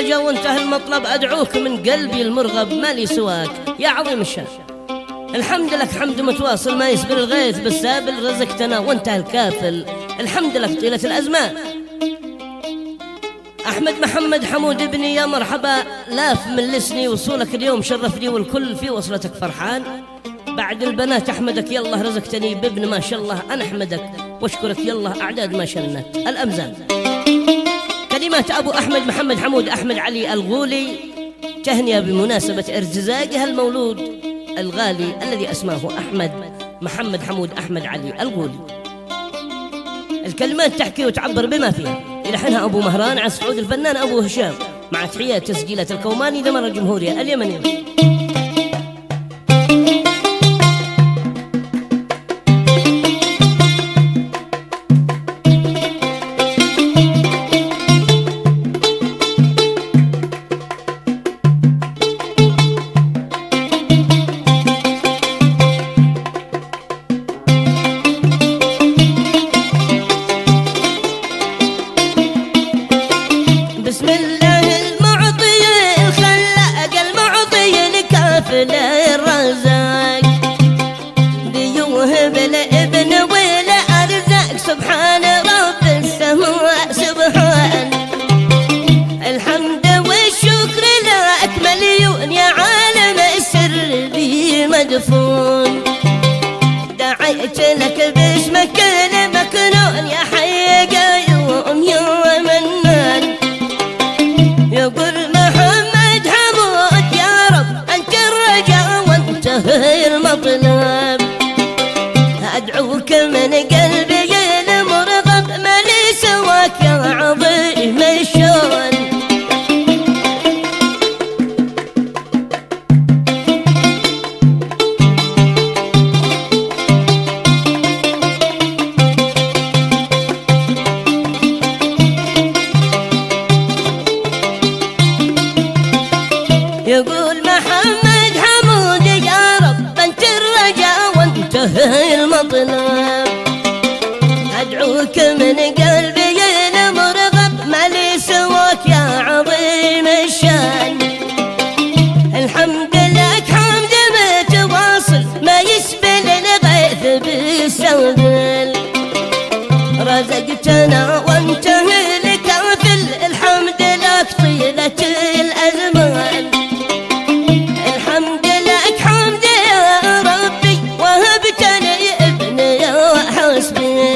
الرجا وانتهى المطلب، أدعوك من قلبي المرغب ما لي سواك يا عظيم الشان. الحمد لك حمد متواصل ما يسبر الغيث، بالسابل رزقتنا وانتهى الكافل. الحمد لك طيلة الأزمان. أحمد محمد حمود ابني يا مرحبا، لاف من لسني وصولك اليوم شرفني والكل في وصلتك فرحان. بعد البنات أحمدك يالله رزقتني بابن ما شاء الله، أنا أحمدك واشكرك يالله أعداد ما شنت الأمزان. كلمات أبو أحمد محمد حمود أحمد علي الغولي، تهنئة بمناسبة ارتزاقها المولود الغالي الذي أسماه أحمد محمد حمود أحمد علي الغولي. الكلمات تحكي وتعبر بما فيها، يلحنها أبو مهران على السعود الفنان أبو هشام، مع تحيات تسجيلات الكوماني دمر الجمهورية اليمنية. بسم الله المعطي الخلاق المعطي الكافل الرزاق، بيوهب الابن والارزاق سبحان رب السماء سبحان. الحمد والشكر لك مليون يا عالم السر بي مدفون، دعيت لك باسمك المكنون يا حي قيوم يا منان. يقول محمد حمود يا رب أنت الرجاء وانتهى المطلب، أدعوك من قلبي المرغب ما لي سواك يا عظيم الشان. يقول محمد حمود يا رب أنت الرجاء وانتهى المطلب، أدعوك من قلبي المرغب ما لي سواك يا عظيم الشان. الحمد لك حمد متواصل ما يسبل الغيث بالسوبل، رزقتنا وانتهى الكافل. الحمد لك طيلة الأزمان. الحمد لك حمد يا ربي وهبتني ابن يا حسبي،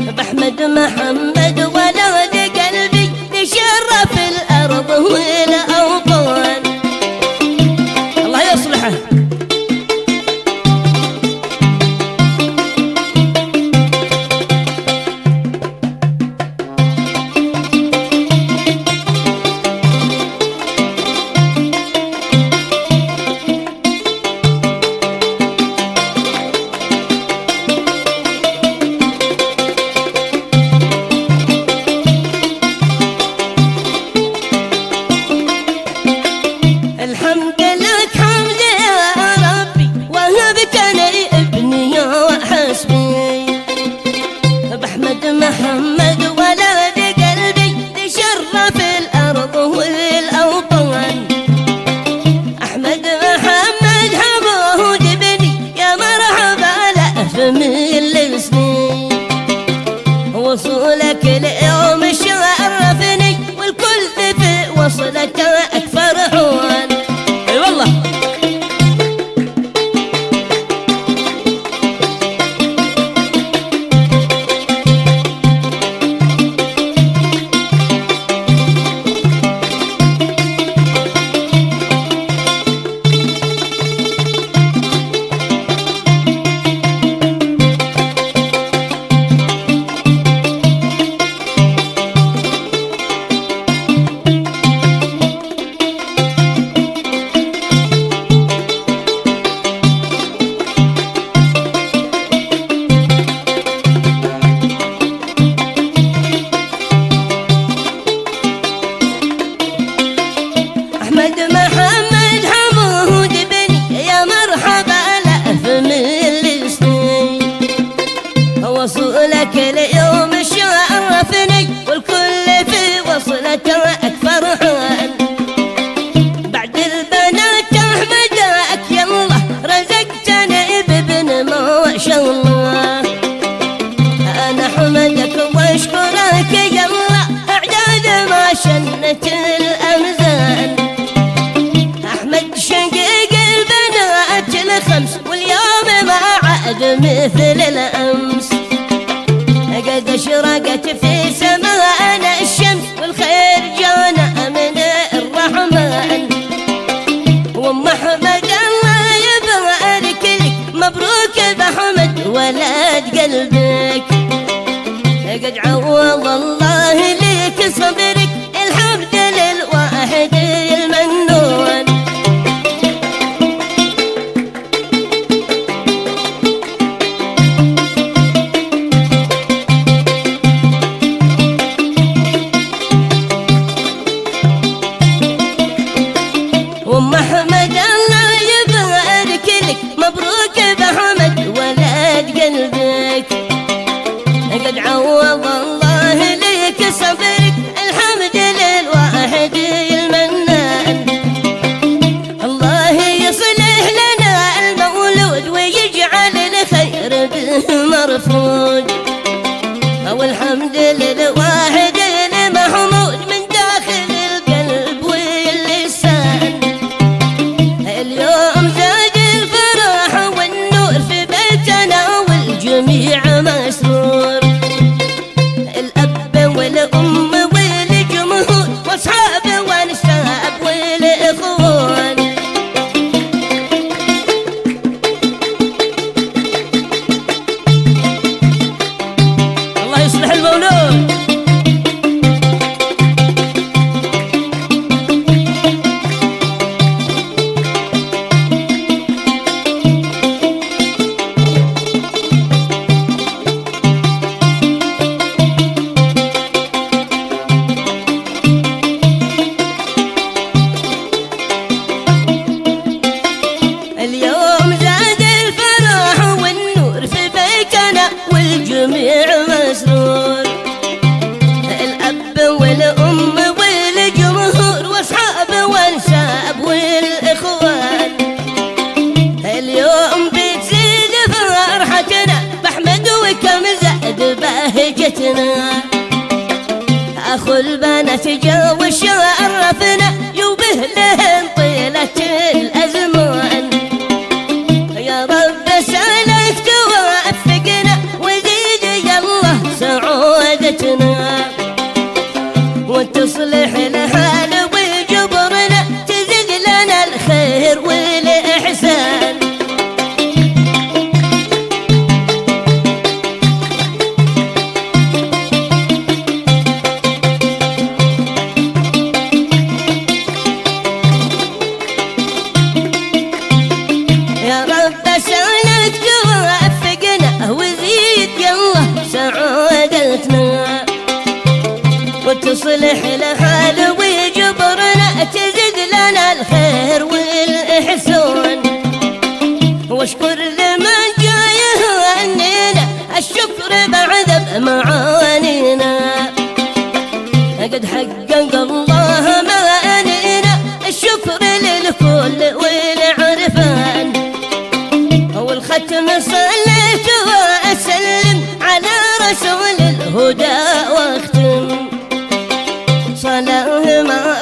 بأحمد محمد ولد قلبي لشرف الأرض والأوطان. الله يصلحه. وحدة الأمزان. أحمد شقيق البنات الخمس واليوم ما عاد مثل الأمس. قد أشرقت في سماءنا الشمس والخير جانا من الرحمن. وأم أحمد الله يبارك لك، مبروك بأحمد ولد قلبك. قد عوض الله لك صبرك، الحمد للواحد المنون. وأم أحمد الله يبارك لك، مبروك بأحمد ولد قلبك. قد عوض الله لك صبرك، الحمد للواحد المنان. الله يصلح لنا المولود ويجعل الخير به مرفوض. والحمد للواحد المحمود من داخل القلب واللسان. اليوم زاد الفرح والنور في بيتنا والجميع مسرور. الأب والأم والجمهور واصحاب والشاب والإخوان. الله يصلح المولود. اليوم زاد الفرح والنور في بيتنا والجميع مسرور. الأب والأم والجمهور واصحاب والشاب والإخوان. اليوم بتزيد فرحتنا بأحمد وكم زاد بهجتنا. أخو البنات جا وشرفنا يوبه لهم طيلة الأزمان. يا رب سألك توفقنا وزيد يالله سعادتنا، وتصلح الحال وجبرنا تزيد لنا الخير والإحسان. يا رب سألك توفقنا وزيد يالله سعادتنا، وتصلح الحال وجبرنا تزيد لنا الخير والإحسان. واشكر لمن جاي يهنينا، الشكر بعد بمعانينا. قد حقق الله معانينا، الشكر للكل والعرفان. والختم صليت وأسلم على رسول الهدى واختم صلاة ما